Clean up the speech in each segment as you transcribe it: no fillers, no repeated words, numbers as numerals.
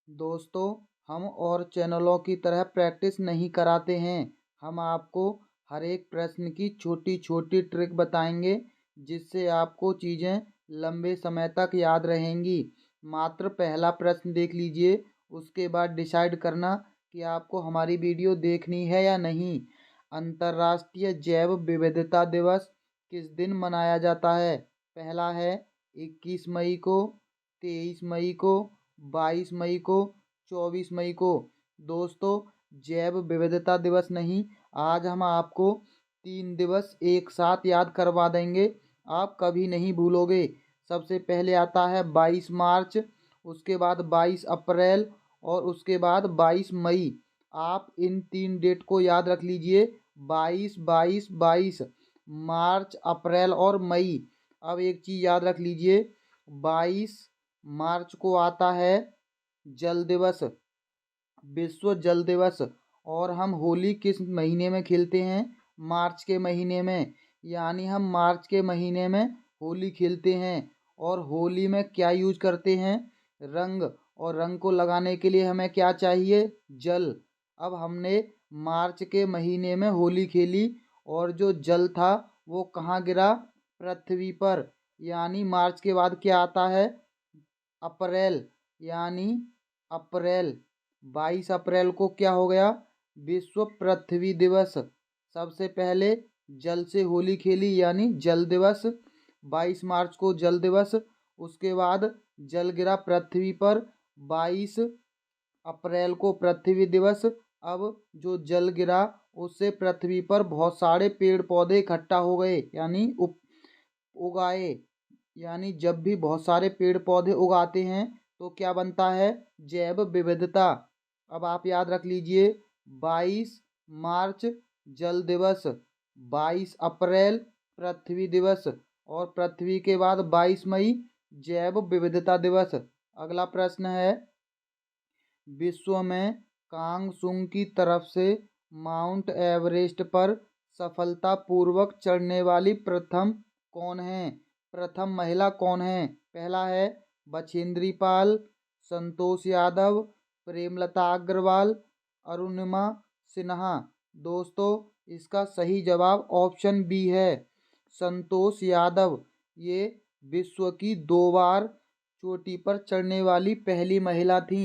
दोस्तों, हम और चैनलों की तरह प्रैक्टिस नहीं कराते हैं। हम आपको हर एक प्रश्न की छोटी छोटी ट्रिक बताएंगे, जिससे आपको चीज़ें लंबे समय तक याद रहेंगी। मात्र पहला प्रश्न देख लीजिए, उसके बाद डिसाइड करना कि आपको हमारी वीडियो देखनी है या नहीं। अंतर्राष्ट्रीय जैव विविधता दिवस किस दिन मनाया जाता है? पहला है 21 मई को, 23 मई को, 22 मई को, 24 मई को। दोस्तों, जैव विविधता दिवस नहीं, आज हम आपको 3 दिवस एक साथ याद करवा देंगे, आप कभी नहीं भूलोगे। सबसे पहले आता है 22 मार्च, उसके बाद 22 अप्रैल और उसके बाद 22 मई। आप इन 3 डेट को याद रख लीजिए, 22, 22, 22, मार्च, अप्रैल और मई। अब एक चीज़ याद रख लीजिए, 22 मार्च को आता है जल दिवस, विश्व जल दिवस। और हम होली किस महीने में खेलते हैं? मार्च के महीने में। यानी हम मार्च के महीने में होली खेलते हैं। और होली में क्या यूज करते हैं? रंग। और रंग को लगाने के लिए हमें क्या चाहिए? जल। अब हमने मार्च के महीने में होली खेली, और जो जल था वो कहाँ गिरा? पृथ्वी पर। यानी मार्च के बाद क्या आता है? अप्रैल। यानी अप्रैल, 22 अप्रैल को क्या हो गया? विश्व पृथ्वी दिवस। सबसे पहले जल से होली खेली, यानी जल दिवस, 22 मार्च को जल दिवस। उसके बाद जल गिरा पृथ्वी पर, 22 अप्रैल को पृथ्वी दिवस। अब जो जल गिरा उससे पृथ्वी पर बहुत सारे पेड़ पौधे इकट्ठा हो गए, यानी उगाए। यानी जब भी बहुत सारे पेड़ पौधे उगाते हैं तो क्या बनता है? जैव विविधता। अब आप याद रख लीजिए, 22 मार्च जल दिवस, 22 अप्रैल पृथ्वी दिवस, और पृथ्वी के बाद 22 मई जैव विविधता दिवस। अगला प्रश्न है, विश्व में कांगसुंग की तरफ से माउंट एवरेस्ट पर सफलतापूर्वक चढ़ने वाली प्रथम कौन है? प्रथम महिला कौन है? पहला है बछेंद्री पाल, संतोष यादव, प्रेमलता अग्रवाल, अरुणिमा सिन्हा। दोस्तों, इसका सही जवाब ऑप्शन बी है, संतोष यादव। ये विश्व की 2 बार चोटी पर चढ़ने वाली पहली महिला थी।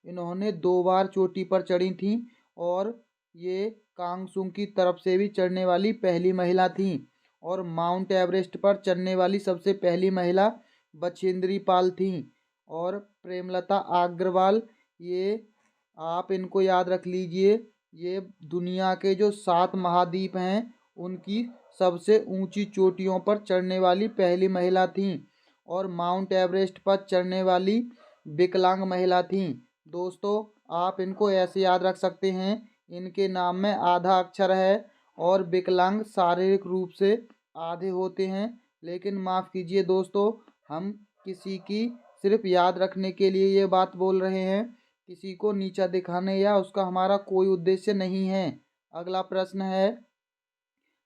इन्होंने 2 बार चोटी पर चढ़ी थी, और ये कांगसुंग की तरफ से भी चढ़ने वाली पहली महिला थी। और माउंट एवरेस्ट पर चढ़ने वाली सबसे पहली महिला बछेंद्री पाल थी। और प्रेमलता अग्रवाल, ये आप इनको याद रख लीजिए, ये दुनिया के जो 7 महाद्वीप हैं उनकी सबसे ऊंची चोटियों पर चढ़ने वाली पहली महिला थी, और माउंट एवरेस्ट पर चढ़ने वाली विकलांग महिला थी। दोस्तों, आप इनको ऐसे याद रख सकते हैं, इनके नाम में आधा अक्षर है, और विकलांग शारीरिक रूप से आधे होते हैं। लेकिन माफ़ कीजिए दोस्तों, हम किसी की सिर्फ याद रखने के लिए ये बात बोल रहे हैं, किसी को नीचा दिखाने या उसका हमारा कोई उद्देश्य नहीं है। अगला प्रश्न है,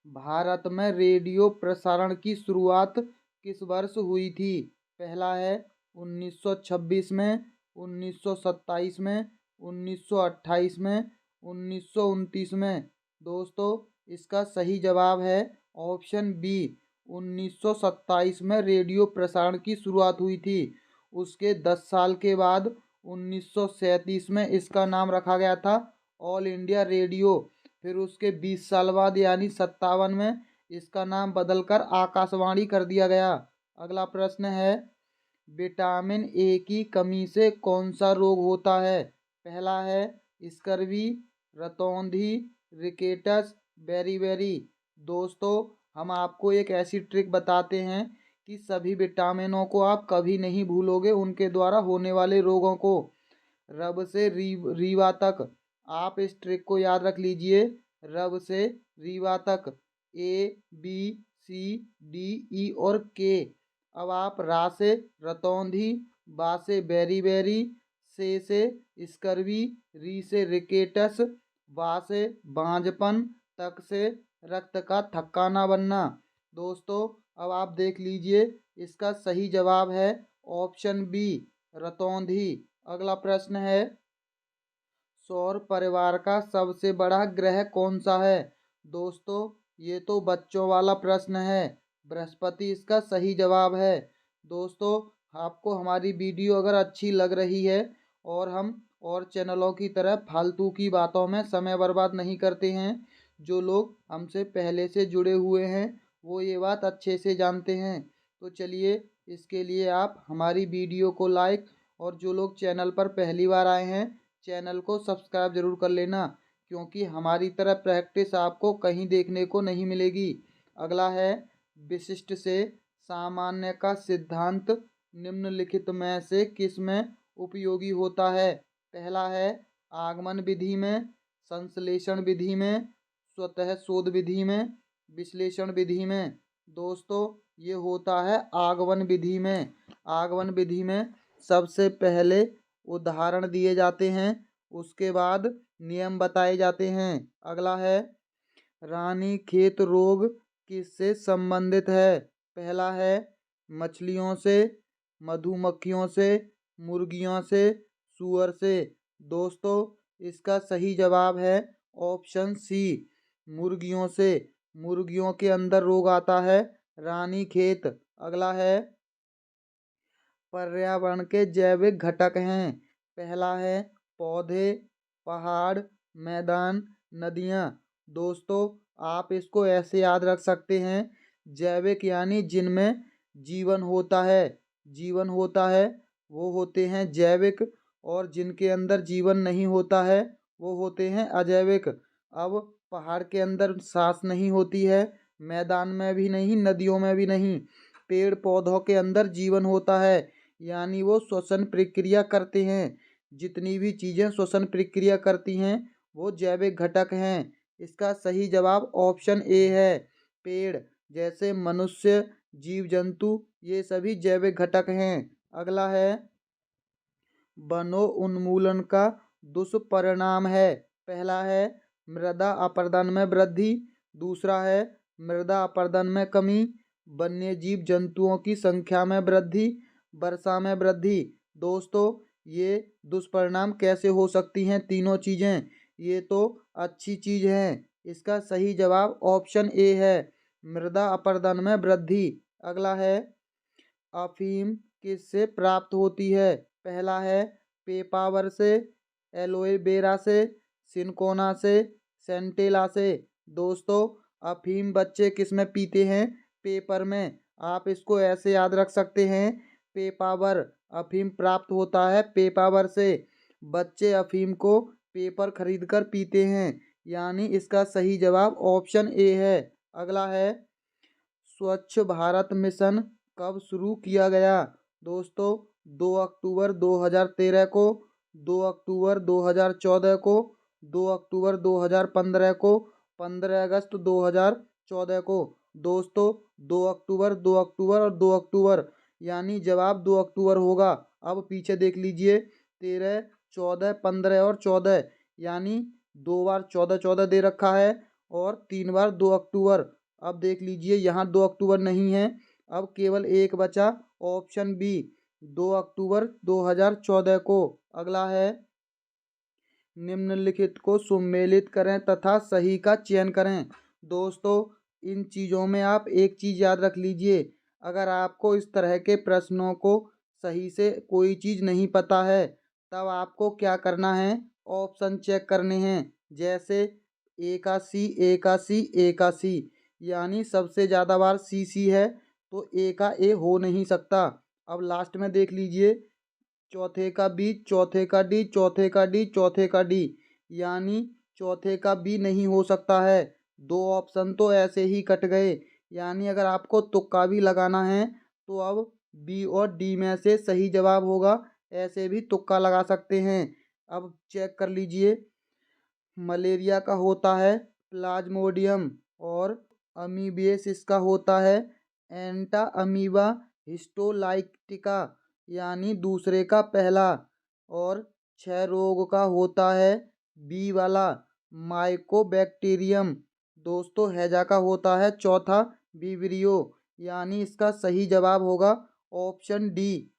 भारत में रेडियो प्रसारण की शुरुआत किस वर्ष हुई थी? पहला है 1926 में, 1927 में, 1928 में, 1929 में। दोस्तों, इसका सही जवाब है ऑप्शन बी, 1927 में रेडियो प्रसारण की शुरुआत हुई थी। उसके 10 साल के बाद 1937 में इसका नाम रखा गया था ऑल इंडिया रेडियो। फिर उसके 20 साल बाद यानी 57 में इसका नाम बदलकर आकाशवाणी कर दिया गया। अगला प्रश्न है, विटामिन ए की कमी से कौन सा रोग होता है? पहला है स्कर्वी, रतौंधी, रिकेटस, बेरीबेरी। दोस्तों, हम आपको एक ऐसी ट्रिक बताते हैं कि सभी विटामिनों को आप कभी नहीं भूलोगे, उनके द्वारा होने वाले रोगों को। रब से रीवा तक, आप इस ट्रिक को याद रख लीजिए, रब से रीवा तक, A B C D E और के। अब आप रा से रतौंधी, बा से बेरीबेरी, से स्कर्वी, री से रिकेटस, वा से बांझपन, तक से रक्त का थक्का ना बनना। दोस्तों, अब आप देख लीजिए, इसका सही जवाब है ऑप्शन बी, रतौंधी। अगला प्रश्न है, सौर परिवार का सबसे बड़ा ग्रह कौन सा है? दोस्तों, ये तो बच्चों वाला प्रश्न है। बृहस्पति इसका सही जवाब है। दोस्तों, आपको हमारी वीडियो अगर अच्छी लग रही है और हम और चैनलों की तरह फालतू की बातों में समय बर्बाद नहीं करते हैं, जो लोग हमसे पहले से जुड़े हुए हैं वो ये बात अच्छे से जानते हैं। तो चलिए, इसके लिए आप हमारी वीडियो को लाइक, और जो लोग चैनल पर पहली बार आए हैं चैनल को सब्सक्राइब जरूर कर लेना, क्योंकि हमारी तरह प्रैक्टिस आपको कहीं देखने को नहीं मिलेगी। अगला है, विशिष्ट से सामान्य का सिद्धांत निम्नलिखित में से किस में उपयोगी होता है? पहला है, आगमन विधि में, संश्लेषण विधि में, स्वतः शोध विधि में, विश्लेषण विधि में। दोस्तों, ये होता है आगमन विधि में। आगमन विधि में सबसे पहले उदाहरण दिए जाते हैं, उसके बाद नियम बताए जाते हैं। अगला है, रानीखेत रोग किससे संबंधित है? पहला है, मछलियों से, मधुमक्खियों से, मुर्गियों से, सूअर से। दोस्तों, इसका सही जवाब है ऑप्शन सी, मुर्गियों से। मुर्गियों के अंदर रोग आता है रानीखेत। अगला है, पर्यावरण के जैविक घटक हैं। पहला है, पौधे, पहाड़, मैदान, नदियाँ। दोस्तों, आप इसको ऐसे याद रख सकते हैं, जैविक यानी जिनमें जीवन होता है। जीवन होता है वो होते हैं जैविक, और जिनके अंदर जीवन नहीं होता है वो होते हैं अजैविक। अब पहाड़ के अंदर सांस नहीं होती है, मैदान में भी नहीं, नदियों में भी नहीं। पेड़ पौधों के अंदर जीवन होता है, यानी वो श्वसन प्रक्रिया करते हैं। जितनी भी चीज़ें श्वसन प्रक्रिया करती हैं वो जैविक घटक हैं। इसका सही जवाब ऑप्शन ए है, पेड़। जैसे मनुष्य, जीव जंतु, ये सभी जैविक घटक हैं। अगला है, वनो उन्मूलन का दुष्परिणाम है। पहला है, मृदा अपरदन में वृद्धि। दूसरा है, मृदा अपरदन में कमी। वन्य जीव जंतुओं की संख्या में वृद्धि। वर्षा में वृद्धि। दोस्तों, ये दुष्परिणाम कैसे हो सकती हैं तीनों चीज़ें? ये तो अच्छी चीज़ हैं। इसका सही जवाब ऑप्शन ए है, मृदा अपरदन में वृद्धि। अगला है, अफीम किससे प्राप्त होती है? पहला है, पेपावर से, एलोवेरा से, सिनकोना से, सेंटेला से। दोस्तों, अफीम बच्चे किस में पीते हैं? पेपर में। आप इसको ऐसे याद रख सकते हैं, पेपावर। अफीम प्राप्त होता है पेपावर से। बच्चे अफीम को पेपर खरीद कर पीते हैं, यानी इसका सही जवाब ऑप्शन ए है। अगला है, स्वच्छ भारत मिशन कब शुरू किया गया? दोस्तों, 2 अक्टूबर 2013 को, 2 अक्टूबर 2014 को, 2 अक्टूबर 2015 को, 15 अगस्त 2014 को। दोस्तों, 2 अक्टूबर, 2 अक्टूबर और 2 अक्टूबर, यानी जवाब 2 अक्टूबर होगा। अब पीछे देख लीजिए, 13, 14, 15 और 14, यानी 2 बार 14 14 दे रखा है और 3 बार 2 अक्टूबर। अब देख लीजिए, यहाँ 2 अक्टूबर नहीं है, अब केवल एक बचा, ऑप्शन बी, 2 अक्टूबर 2014 को। अगला है, निम्नलिखित को सुमेलित करें तथा सही का चयन करें। दोस्तों, इन चीज़ों में आप एक चीज़ याद रख लीजिए, अगर आपको इस तरह के प्रश्नों को सही से कोई चीज़ नहीं पता है, तब आपको क्या करना है, ऑप्शन चेक करने हैं। जैसे ए का सी, ए का सी, ए का सी, यानी सबसे ज़्यादा बार सी सी है, तो ए का ए हो नहीं सकता। अब लास्ट में देख लीजिए, चौथे का बी, चौथे का डी, चौथे का डी, चौथे का डी, यानी चौथे का बी नहीं हो सकता है। दो ऑप्शन तो ऐसे ही कट गए, यानी अगर आपको तुक्का भी लगाना है तो अब बी और डी में से सही जवाब होगा, ऐसे भी तुक्का लगा सकते हैं। अब चेक कर लीजिए, मलेरिया का होता है प्लाज्मोडियम, और अमीबियस इसका होता है एंटा अमीबा हिस्टोलाइटिका, यानी दूसरे का पहला। और क्षय रोग का होता है बी वाला, माइकोबैक्टीरियम। दोस्तों, हैजा का होता है चौथा, विब्रियो, यानी इसका सही जवाब होगा ऑप्शन डी,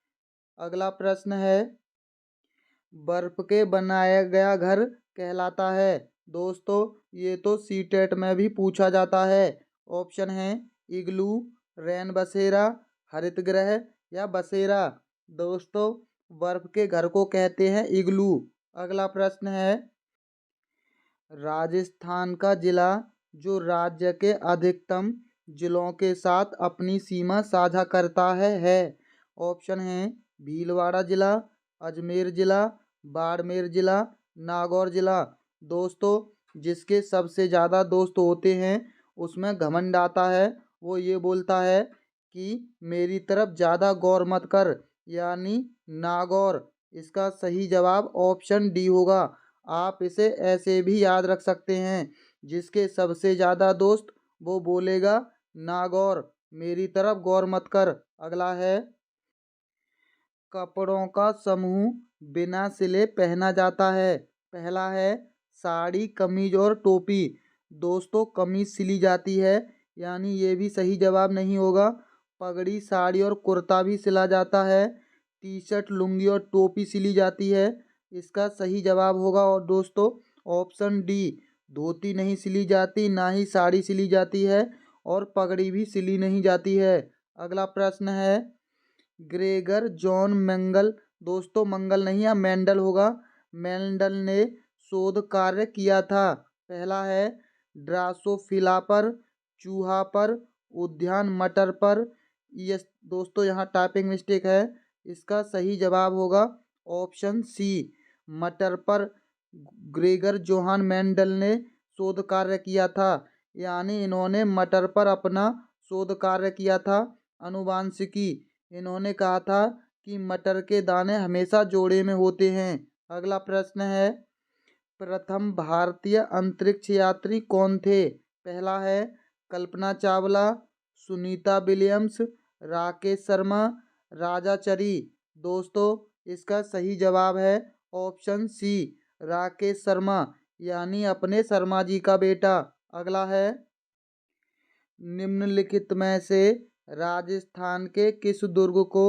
अगला प्रश्न है, बर्फ के बनाया गया घर कहलाता है। दोस्तों ये तो सीटेट में भी पूछा जाता है। ऑप्शन है इग्लू, रैन बसेरा, हरित गृह या बसेरा। दोस्तों बर्फ के घर को कहते हैं इग्लू। अगला प्रश्न है, राजस्थान का जिला जो राज्य के अधिकतम जिलों के साथ अपनी सीमा साझा करता है। ऑप्शन है भीलवाड़ा जिला, अजमेर जिला, बाड़मेर जिला, नागौर जिला। दोस्तों जिसके सबसे ज़्यादा दोस्त होते हैं उसमें घमंड आता है। वो ये बोलता है कि मेरी तरफ ज़्यादा गौर मत कर, यानी नागौर। इसका सही जवाब ऑप्शन डी होगा। आप इसे ऐसे भी याद रख सकते हैं, जिसके सबसे ज़्यादा दोस्त वो बोलेगा नागौर, मेरी तरफ गौर मत कर। अगला है, कपड़ों का समूह बिना सिले पहना जाता है। पहला है साड़ी, कमीज और टोपी। दोस्तों कमीज सिली जाती है, यानी ये भी सही जवाब नहीं होगा। पगड़ी, साड़ी और कुर्ता भी सिला जाता है। टी शर्ट, लुंगी और टोपी सिली जाती है। इसका सही जवाब होगा और दोस्तों ऑप्शन डी, धोती नहीं सिली जाती, ना ही साड़ी सिली जाती है और पगड़ी भी सिली नहीं जाती है। अगला प्रश्न है, ग्रेगर जॉन मेंगल। दोस्तों मंगल नहीं है, मेंडल होगा। मेंडल ने शोध कार्य किया था। पहला है ड्रासोफिला पर, चूहा पर, उद्यान मटर पर। ये दोस्तों यहाँ टाइपिंग मिस्टेक है। इसका सही जवाब होगा ऑप्शन सी, मटर पर ग्रेगर जोहान मेंडल ने शोध कार्य किया था। यानी इन्होंने मटर पर अपना शोध कार्य किया था, अनुवांशिकी। इन्होंने कहा था कि मटर के दाने हमेशा जोड़े में होते हैं। अगला प्रश्न है, प्रथम भारतीय अंतरिक्ष यात्री कौन थे? पहला है कल्पना चावला, सुनीता विलियम्स, राकेश शर्मा, राजाचरी। दोस्तों इसका सही जवाब है ऑप्शन सी, राकेश शर्मा, यानी अपने शर्मा जी का बेटा। अगला है, निम्नलिखित में से राजस्थान के किस दुर्ग को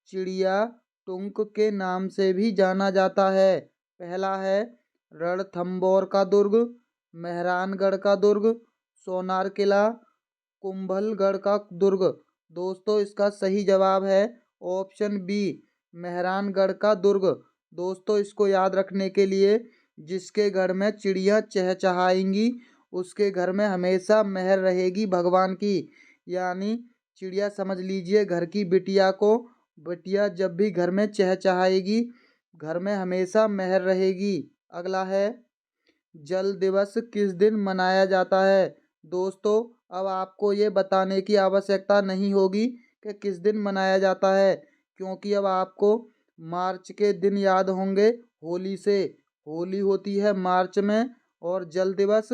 चिड़िया टुंक के नाम से भी जाना जाता है? पहला है रणथंभौर का दुर्ग, मेहरानगढ़ का दुर्ग, सोनार किला, कुंभलगढ़ का दुर्ग। दोस्तों इसका सही जवाब है ऑप्शन बी, मेहरानगढ़ का दुर्ग। दोस्तों इसको याद रखने के लिए, जिसके घर में चिड़िया चहचहाएंगी उसके घर में हमेशा मेहर रहेगी भगवान की। यानी चिड़िया समझ लीजिए घर की बिटिया को। बिटिया जब भी घर में चहचहाएगी घर में हमेशा मेहर रहेगी। अगला है, जल दिवस किस दिन मनाया जाता है? दोस्तों अब आपको ये बताने की आवश्यकता नहीं होगी कि किस दिन मनाया जाता है, क्योंकि अब आपको मार्च के दिन याद होंगे होली से। होली होती है मार्च में और जल दिवस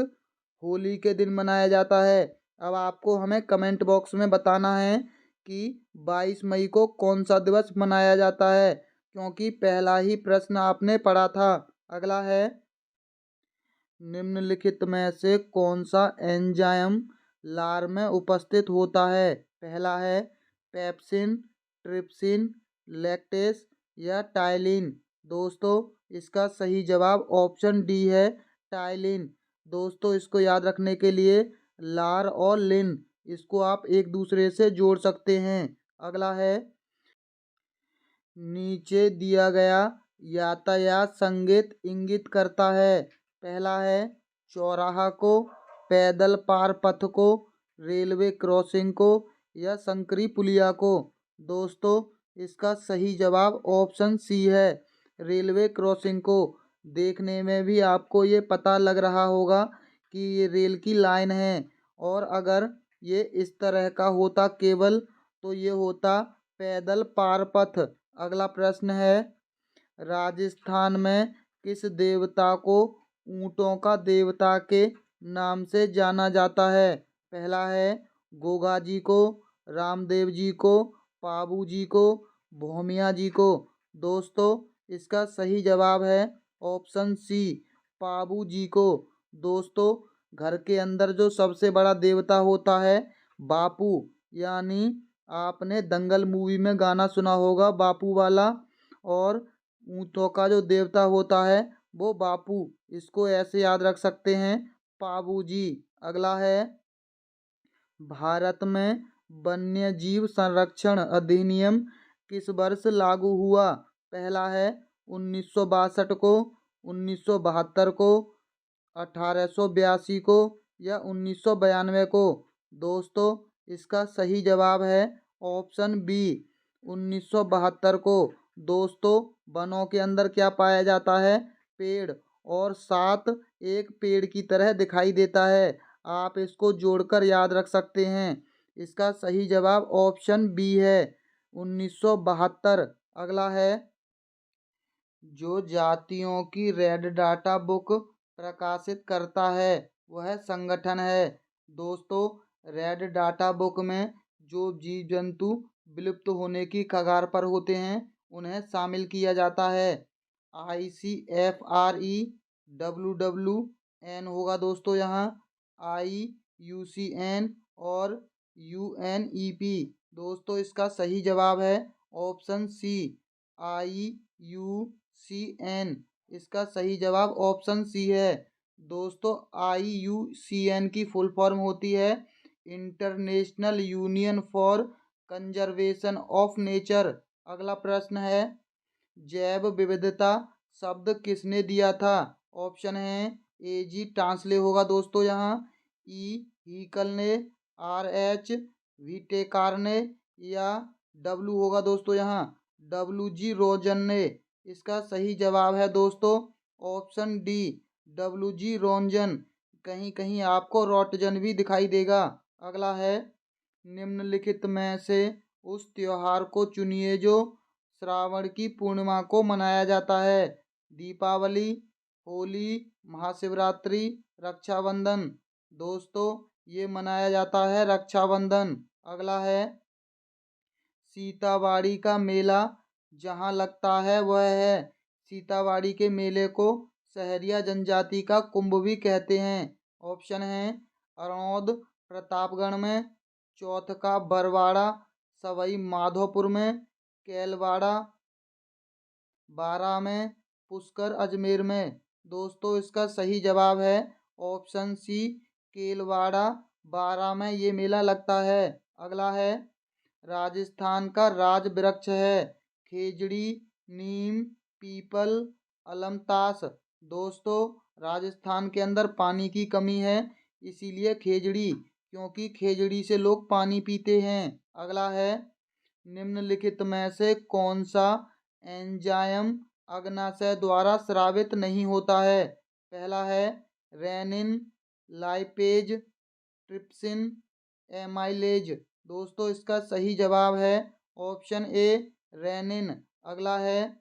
होली के दिन मनाया जाता है। अब आपको हमें कमेंट बॉक्स में बताना है कि 22 मई को कौन सा दिवस मनाया जाता है, क्योंकि पहला ही प्रश्न आपने पढ़ा था। अगला है, निम्नलिखित में से कौन सा एंजाइम लार में उपस्थित होता है? पहला है पेप्सिन, ट्रिप्सिन, लैक्टेस या टाइलिन। दोस्तों इसका सही जवाब ऑप्शन डी है, टाइलिन। दोस्तों इसको याद रखने के लिए लार और लिन, इसको आप एक दूसरे से जोड़ सकते हैं। अगला है, नीचे दिया गया यातायात संकेत इंगित करता है। पहला है चौराहा को, पैदल पार पथ को, रेलवे क्रॉसिंग को या संकरी पुलिया को। दोस्तों इसका सही जवाब ऑप्शन सी है, रेलवे क्रॉसिंग को। देखने में भी आपको ये पता लग रहा होगा कि ये रेल की लाइन है, और अगर ये इस तरह का होता केवल तो ये होता पैदल पार पथ। अगला प्रश्न है, राजस्थान में किस देवता को ऊंटों का देवता के नाम से जाना जाता है? पहला है गोगा जी को, रामदेव जी को, पाबू जी को, भोमिया जी को। दोस्तों इसका सही जवाब है ऑप्शन सी, पाबू जी को। दोस्तों घर के अंदर जो सबसे बड़ा देवता होता है बापू, यानी आपने दंगल मूवी में गाना सुना होगा बापू वाला। और ऊँटों का जो देवता होता है वो बापू, इसको ऐसे याद रख सकते हैं बाबूजी। अगला है, भारत में वन्य जीव संरक्षण अधिनियम किस वर्ष लागू हुआ? पहला है 1962 को, 1972 को, 1882 को या 1992 को। दोस्तों, इसका सही जवाब है ऑप्शन बी 1972 को। दोस्तों, वनों के अंदर क्या पाया जाता है? पेड़, और सात एक पेड़ की तरह दिखाई देता है। आप इसको जोड़कर याद रख सकते हैं। इसका सही जवाब ऑप्शन बी है 1972। अगला है, जो जातियों की रेड डाटा बुक प्रकाशित करता है वह संगठन है। दोस्तों, रेड डाटा बुक में जो जीव जंतु विलुप्त होने की कगार पर होते हैं उन्हें शामिल किया जाता है। ICFRE, WWN होगा दोस्तों यहाँ, IUCN और UNEP। दोस्तों, इसका सही जवाब है ऑप्शन सी IUCN। इसका सही जवाब ऑप्शन सी है। दोस्तों, IUCN की फुल फॉर्म होती है international union for conservation of nature. अगला प्रश्न है, जैव विविधता शब्द किसने दिया था? ऑप्शन है AG टांसले होगा दोस्तों यहाँ, E हीकल ने, RH व्हिटेकार ने या W होगा दोस्तों यहाँ WG रोजन ने। इसका सही जवाब है दोस्तों ऑप्शन डी WG रोजन। कहीं कहीं आपको रोटजन भी दिखाई देगा। अगला है, निम्नलिखित में से उस त्योहार को चुनिए जो श्रावण की पूर्णिमा को मनाया जाता है। दीपावली, होली, महाशिवरात्रि, रक्षाबंधन। दोस्तों, ये मनाया जाता है रक्षाबंधन। अगला है, सीताबाड़ी का मेला जहाँ लगता है वह है। सीताबाड़ी के मेले को सहरिया जनजाति का कुंभ भी कहते हैं। ऑप्शन है अरौद प्रतापगढ़ में, चौथका बरवाड़ा सवाई माधोपुर में, कैलवाड़ा बारा में, पुष्कर अजमेर में। दोस्तों, इसका सही जवाब है ऑप्शन सी केलवाड़ा बारा में ये मेला लगता है। अगला है, राजस्थान का राज वृक्ष है खेजड़ी, नीम, पीपल, अलमतास। दोस्तों, राजस्थान के अंदर पानी की कमी है इसीलिए खेजड़ी, क्योंकि खेजड़ी से लोग पानी पीते हैं। अगला है, निम्नलिखित में से कौन सा एंजाइम अग्नाशय द्वारा स्रावित नहीं होता है? पहला है रेनिन, लाइपेज, ट्रिप्सिन, एमाइलेज। दोस्तों, इसका सही जवाब है ऑप्शन ए रेनिन। अगला है,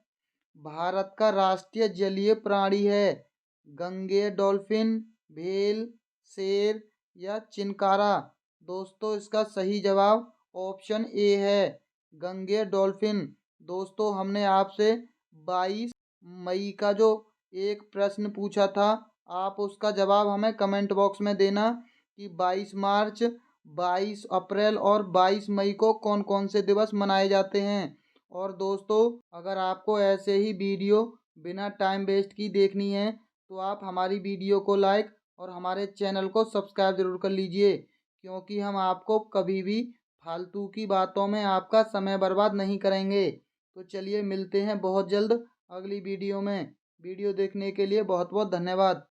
भारत का राष्ट्रीय जलीय प्राणी है गंगेय डॉल्फिन, व्हेल, शेर या चिंकारा। दोस्तों, इसका सही जवाब ऑप्शन ए है गंगेय डॉल्फिन। दोस्तों, हमने आपसे 22 मई का जो एक प्रश्न पूछा था, आप उसका जवाब हमें कमेंट बॉक्स में देना कि 22 मार्च, 22 अप्रैल और 22 मई को कौन कौन से दिवस मनाए जाते हैं। और दोस्तों, अगर आपको ऐसे ही वीडियो बिना टाइम वेस्ट की देखनी है तो आप हमारी वीडियो को लाइक और हमारे चैनल को सब्सक्राइब ज़रूर कर लीजिए, क्योंकि हम आपको कभी भी फालतू की बातों में आपका समय बर्बाद नहीं करेंगे। तो चलिए, मिलते हैं बहुत जल्द अगली वीडियो में। वीडियो देखने के लिए बहुत बहुत धन्यवाद।